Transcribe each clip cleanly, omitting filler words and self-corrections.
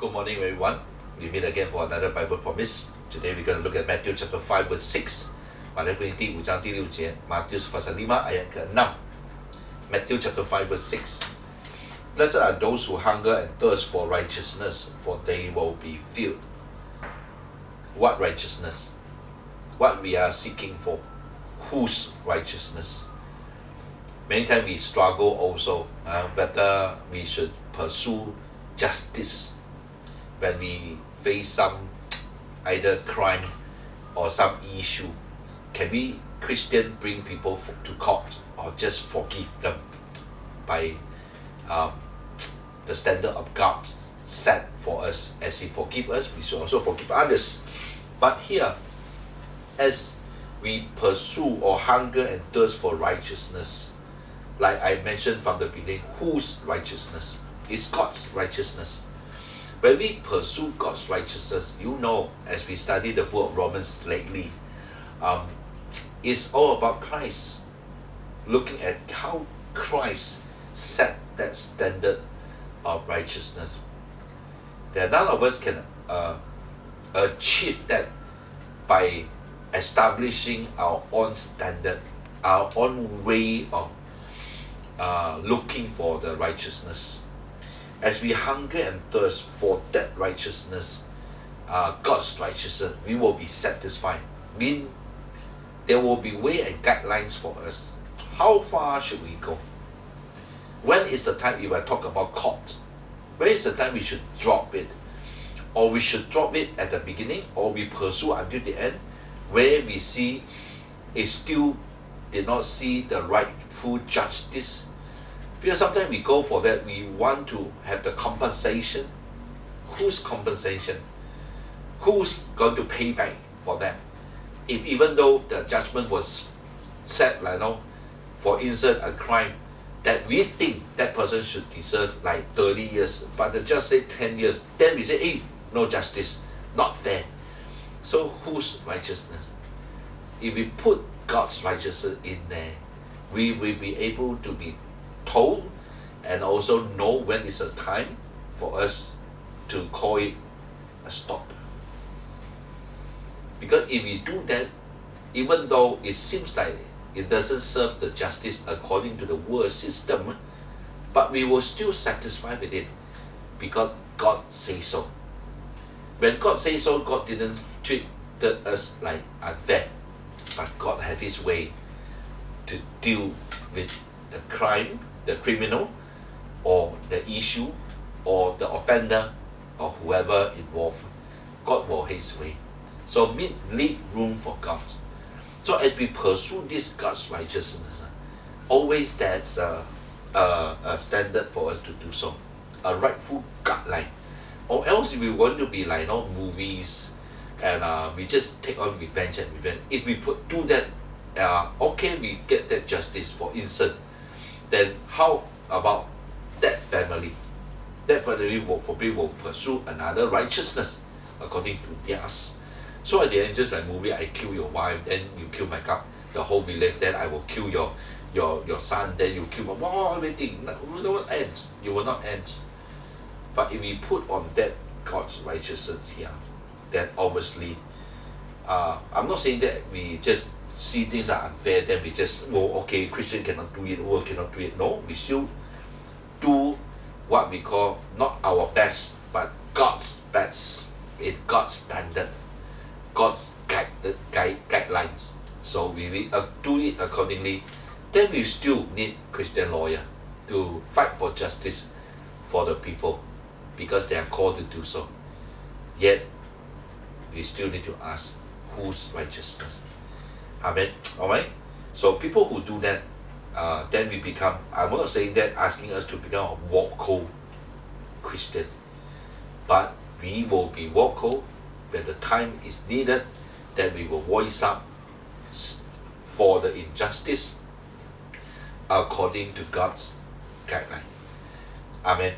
Good morning, everyone. We meet again for another Bible promise. Today we're going to look at Matthew chapter 5 verse 6. 马太福音第5章第6节 Matius pasal 5 ayat ke-6. Matthew chapter 5 verse 6. Blessed are those who hunger and thirst for righteousness, for they will be filled. What righteousness? What we are seeking for? Whose righteousness? Many times we struggle also whether we should pursue justice when we face some either crime or some issue. Can we Christian bring people to court or just forgive them by the standard of God set for us? As He forgive us, we should also forgive others. But here, as we pursue or hunger and thirst for righteousness, like I mentioned from the beginning, whose righteousness? It's God's righteousness. When we pursue God's righteousness, you know, as we study the book of Romans lately, it's all about Christ. Looking at how Christ set that standard of righteousness. That none of us can achieve that by establishing our own standard, our own way of looking for the righteousness. As we hunger and thirst for that righteousness, God's righteousness, we will be satisfied. There will be way and guidelines for us. How far should we go? When is the time, if I talk about court, when is the time we should drop it? Or we should drop it at the beginning, or we pursue until the end, where we see it still did not see the rightful justice. Because sometimes we go for that, we want to have the compensation. Whose compensation? Who's going to pay back for that? If even though the judgment was set, for instance, a crime that we think that person should deserve like 30 years, but the judge said 10 years, then we say, hey, no justice, not fair. So whose righteousness? If we put God's righteousness in there, we will be able to be told and also know when is the time for us to call it a stop. Because if we do that, even though it seems like it doesn't serve the justice according to the world system, but we will still satisfy with it because God says so. When God says so, God didn't treat us like unfair, but God had His way to deal with the crime, the criminal, or the issue, or the offender, or whoever involved. God will His way. So leave room for God. So as we pursue this God's righteousness, always there's a standard for us to do so, a rightful guideline. Or else if we want to be like movies and we just take on revenge and revenge. If we do that, okay, we get that justice, for instance, then how about that family? That family will pursue another righteousness according to theirs. So at the end, just like movie, I kill your wife, then you kill the whole village, then I will kill your son, then you kill everything. You will not end. But if we put on that God's righteousness here, then obviously, I'm not saying that we just see things are unfair, then we just, okay, Christian cannot do it, world cannot do it. No, we still do what we call not our best, but God's best, in God's standard, God's guidelines. So we do it accordingly. Then we still need Christian lawyer to fight for justice for the people, because they are called to do so. Yet, we still need to ask, whose righteousness? Amen. Alright? So people who do that, then we become, I'm not saying that asking us to become a vocal Christian, but we will be vocal when the time is needed, that we will voice up for the injustice according to God's guideline. Amen.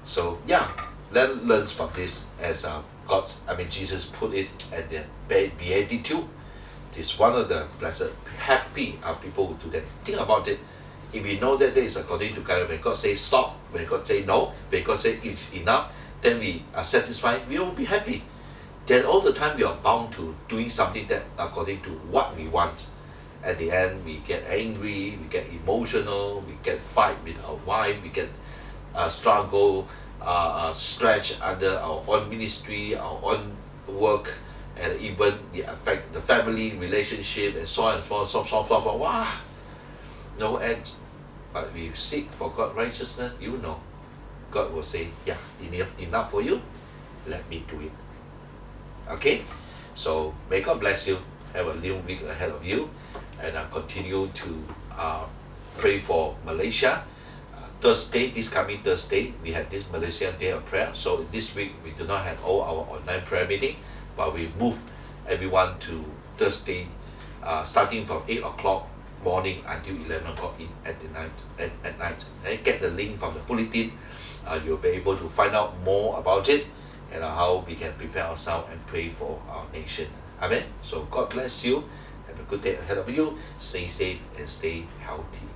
So let's learn from this as Jesus put it at the beatitude. This is one of the blessed, happy are people who do that. Think about it. If we know that that is according to God, when God says stop, when God says no, when God says it's enough, then we are satisfied, we will be happy. Then all the time we are bound to doing something that according to what we want. At the end, we get angry, we get emotional, we get fight with our wife, we get struggle, stretch under our own ministry, our own work, and even it affect the family relationship and so on and so on, so on. Wow, no end. But we seek for God righteousness, God will say, yeah, enough for you, let me do it. Okay, so may God bless you. Have a new week ahead of you, and continue to pray for Malaysia. This coming Thursday, we have this Malaysian Day of Prayer. So this week we do not have all our online prayer meeting, but we move everyone to Thursday, starting from 8 o'clock morning until 11 o'clock at night. And get the link from the bulletin. You'll be able to find out more about it and how we can prepare ourselves and pray for our nation. Amen. So God bless you. Have a good day ahead of you. Stay safe and stay healthy.